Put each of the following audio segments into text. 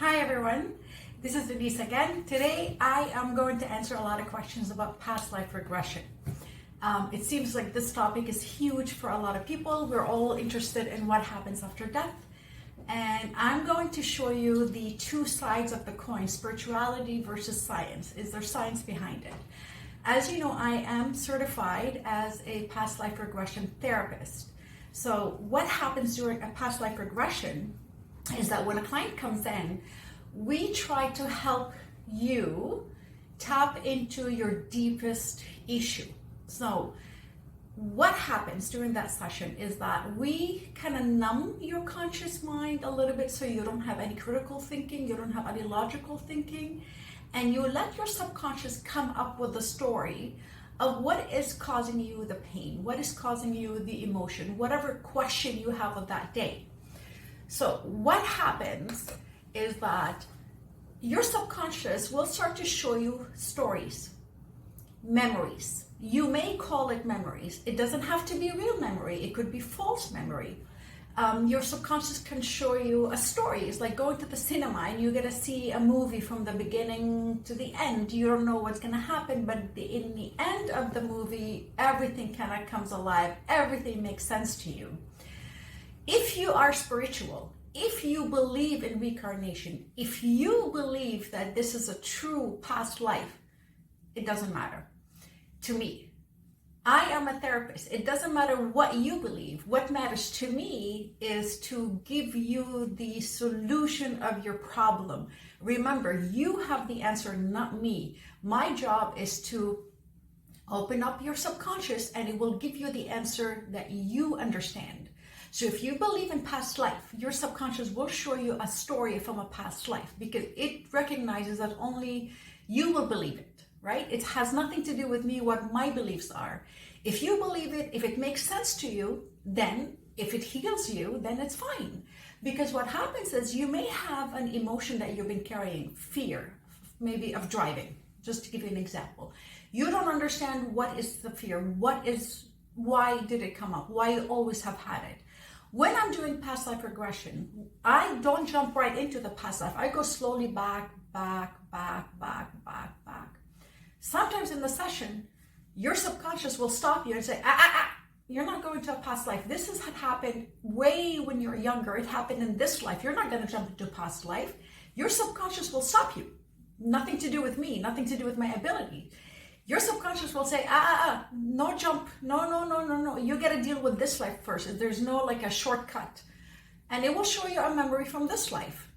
Hi everyone, this is Audice again. Today I am going to answer a lot of questions about past life regression. It seems like this topic is huge for a lot of people. We're all interested in what happens after death. And I'm going to show you the two sides of the coin, spirituality versus science. Is there science behind it? As you know, I am certified as a past life regression therapist. So what happens during a past life regression is that when a client comes in, we try to help you tap into your deepest issue. So what happens during that session is that we kind of numb your conscious mind a little bit so you don't have any critical thinking, you don't have any logical thinking, and you let your subconscious come up with the story of what is causing you the pain, what is causing you the emotion, whatever question you have of that day. So what happens is that your subconscious will start to show you stories, memories. You may call it memories. It doesn't have to be real memory. It could be false memory. Your subconscious can show you a story. It's like going to the cinema and you get to see a movie from the beginning to the end. You don't know what's going to happen, but in the end of the movie, everything kind of comes alive. Everything makes sense to you. If you are spiritual, if you believe in reincarnation, if you believe that this is a true past life, it doesn't matter. To me, I am a therapist. It doesn't matter what you believe. What matters to me is to give you the solution of your problem. Remember, you have the answer, not me. My job is to open up your subconscious and it will give you the answer that you understand. So if you believe in past life, your subconscious will show you a story from a past life because it recognizes that only you will believe it, right? It has nothing to do with me, what my beliefs are. If you believe it, if it makes sense to you, then if it heals you, then it's fine. Because what happens is you may have an emotion that you've been carrying, fear, maybe of driving, just to give you an example. You don't understand what is the fear, why did it come up, why you always have had it. When I'm doing past life regression, I don't jump right into the past life. I go slowly back. Sometimes in the session, your subconscious will stop you and say, you're not going to a past life. This has happened way when you're younger. It happened in this life. You're not going to jump into past life. Your subconscious will stop you. Nothing to do with me, nothing to do with my ability. Your subconscious will say, no jump, no. You got to deal with this life first. There's no like a shortcut. And it will show you a memory from this life.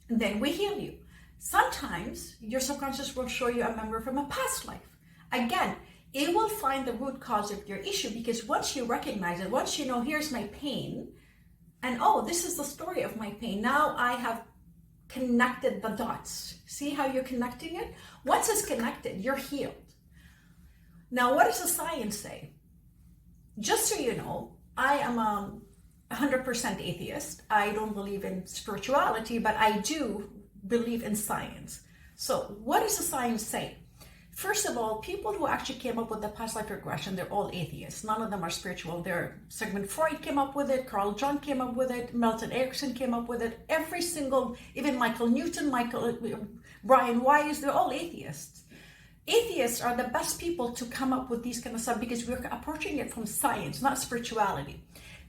And then we heal you. Sometimes your subconscious will show you a memory from a past life. Again, it will find the root cause of your issue because once you recognize it, once you know, here's my pain, and this is the story of my pain. Now I have connected the dots. See how you're connecting it? Once it's connected, you're healed. Now, what does the science say? Just so you know, I am 100% atheist. I don't believe in spirituality, but I do believe in science. So what does the science say? First of all, people who actually came up with the past life regression, they're all atheists. None of them are spiritual. Sigmund Freud came up with it, Carl Jung came up with it, Milton Erickson came up with it. Even Michael Newton, Brian Weiss, they're all atheists. Atheists are the best people to come up with these kind of stuff because we're approaching it from science, not spirituality.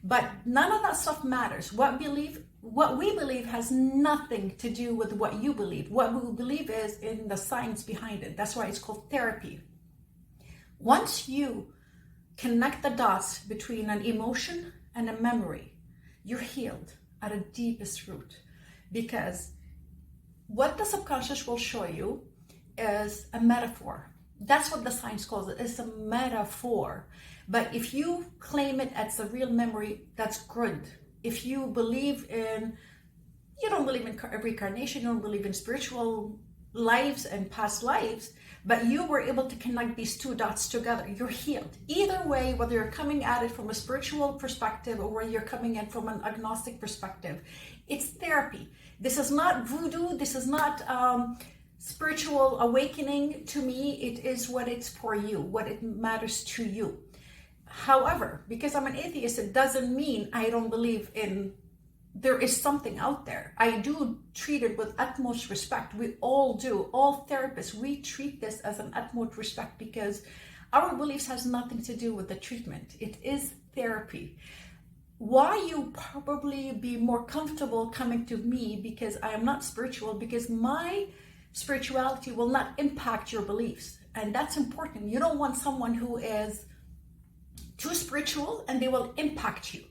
But none of that stuff matters. What we believe has nothing to do with what you believe. What we believe is in the science behind it. That's why it's called therapy. Once you connect the dots between an emotion and a memory, you're healed at a deepest root. Because what the subconscious will show you is a metaphor. That's what the science calls it. It's a metaphor. But if you claim it as a real memory, that's good. If you don't believe in reincarnation, you don't believe in spiritual lives and past lives, but you were able to connect these two dots together, you're healed. Either way, whether you're coming at it from a spiritual perspective or whether you're coming in from an agnostic perspective, it's therapy. This is not voodoo. This is not spiritual awakening. To me, it is what it's for you, what it matters to you. However, because I'm an atheist, it doesn't mean I don't believe in there is something out there. I do treat it with utmost respect. We all do. All therapists, we treat this as an utmost respect because our beliefs has nothing to do with the treatment. It is therapy. Why you probably be more comfortable coming to me, because I am not spiritual, because my spirituality will not impact your beliefs. And that's important. You don't want someone who is too spiritual and they will impact you.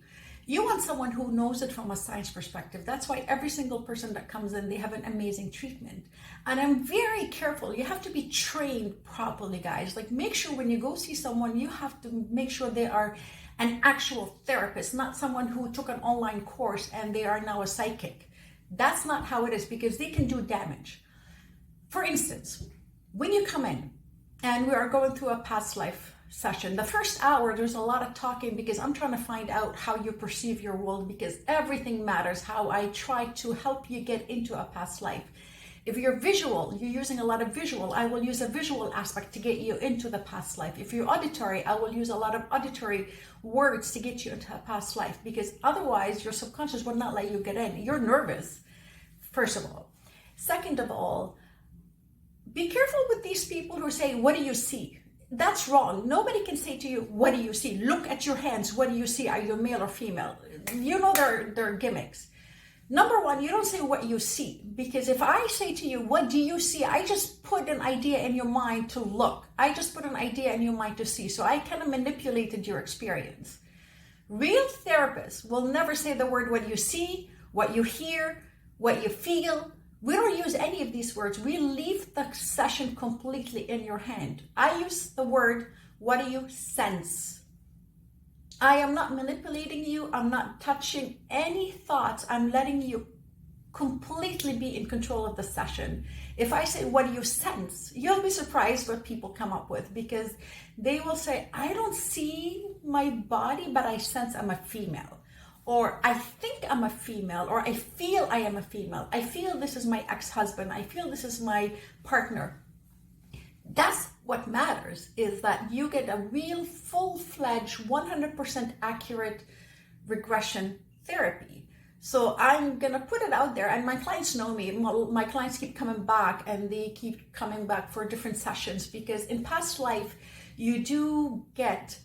You want someone who knows it from a science perspective. That's why every single person that comes in, they have an amazing treatment. And I'm very careful. You have to be trained properly, guys. Like, make sure when you go see someone, you have to make sure they are an actual therapist, not someone who took an online course and they are now a psychic. That's not how it is, because they can do damage. For instance, when you come in and we are going through a past life session, the first hour, there's a lot of talking because I'm trying to find out how you perceive your world, because everything matters. How I try to help you get into a past life. If you're visual, you're using a lot of visual, I will use a visual aspect to get you into the past life. If you're auditory, I will use a lot of auditory words to get you into a past life, because otherwise your subconscious will not let you get in. You're nervous, first of all. Second of all, be careful with these people who say, what do you see? That's wrong. Nobody can say to you, what do you see? Look at your hands. What do you see? Are you male or female? You know they're gimmicks. Number one, you don't say what you see, because if I say to you, what do you see? I just put an idea in your mind to look. I just put an idea in your mind to see. So I kind of manipulated your experience. Real therapists will never say the word what you see, what you hear, what you feel. We don't use any of these words. We leave the session completely in your hand. I use the word, what do you sense? I am not manipulating you. I'm not touching any thoughts. I'm letting you completely be in control of the session. If I say, what do you sense? You'll be surprised what people come up with, because they will say, I don't see my body, but I sense I'm a female. Or I think I'm a female, or I feel I am a female. I feel this is my ex-husband. I feel this is my partner. That's what matters, is that you get a real full-fledged, 100% accurate regression therapy. So I'm going to put it out there, and my clients know me. My clients keep coming back, and they keep coming back for different sessions, because in past life, you do get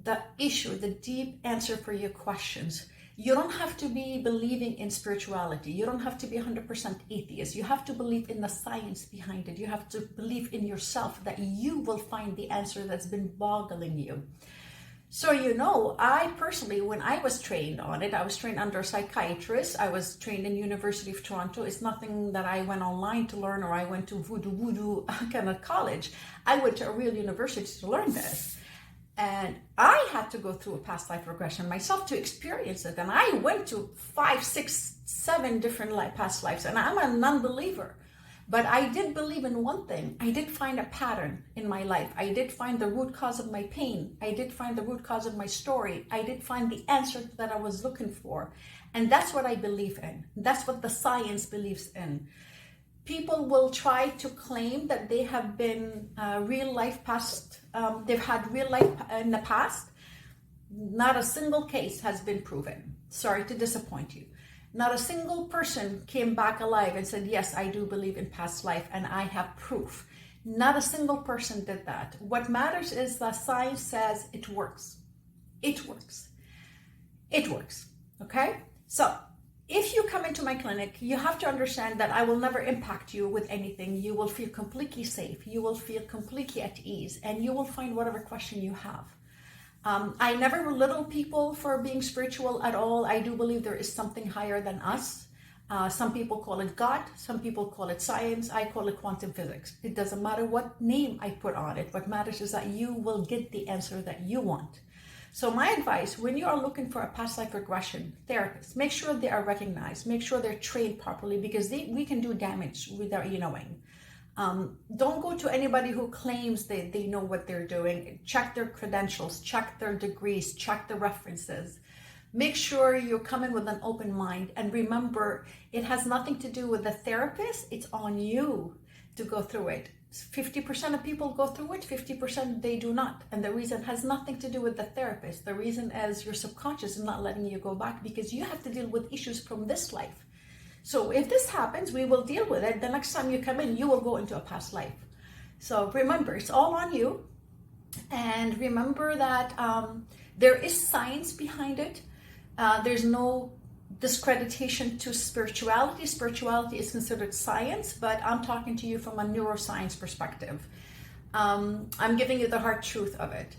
the issue, the deep answer for your questions. You don't have to be believing in spirituality. You don't have to be 100% atheist. You have to believe in the science behind it. You have to believe in yourself that you will find the answer that's been boggling you. So, I personally, when I was trained on it, I was trained under a psychiatrist. I was trained in University of Toronto. It's nothing that I went online to learn, or I went to voodoo kind of college. I went to a real university to learn this. And I had to go through a past life regression myself to experience it. And I went to 5, 6, 7 different past lives. And I'm a non-believer. But I did believe in one thing. I did find a pattern in my life. I did find the root cause of my pain. I did find the root cause of my story. I did find the answer that I was looking for. And that's what I believe in. That's what the science believes in. People will try to claim that they have been they've had real life in the past. Not a single case has been proven. Sorry to disappoint you. Not a single person came back alive and said, yes, I do believe in past life and I have proof. Not a single person did that. What matters is that science says it works. It works. It works. Okay? So, if you come into my clinic, you have to understand that I will never impact you with anything. You will feel completely safe. You will feel completely at ease, and you will find whatever question you have. I never belittle people for being spiritual at all. I do believe there is something higher than us. Some people call it God. Some people call it science. I call it quantum physics. It doesn't matter what name I put on it. What matters is that you will get the answer that you want. So my advice, when you are looking for a past life regression therapist, make sure they are recognized, make sure they're trained properly, because we can do damage without you knowing. Don't go to anybody who claims they know what they're doing. Check their credentials, check their degrees, check the references. Make sure you come in with an open mind, and remember, it has nothing to do with the therapist. It's on you to go through it. 50% of people go through it, 50% they do not. And the reason has nothing to do with the therapist. The reason is your subconscious is not letting you go back, because you have to deal with issues from this life. So if this happens, we will deal with it. The next time you come in, you will go into a past life. So remember, it's all on you. And remember that there is science behind it. There's no discreditation to spirituality. Spirituality is considered science, but I'm talking to you from a neuroscience perspective. I'm giving you the hard truth of it.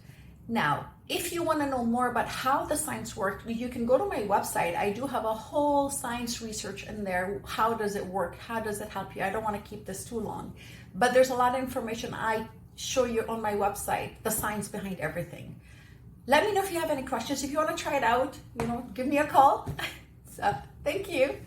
Now, if you want to know more about how the science works, you can go to my website. I do have a whole science research in there. How does it work? How does it help you? I don't want to keep this too long, but there's a lot of information I show you on my website, the science behind everything. Let me know if you have any questions. If you want to try it out, give me a call. So, thank you.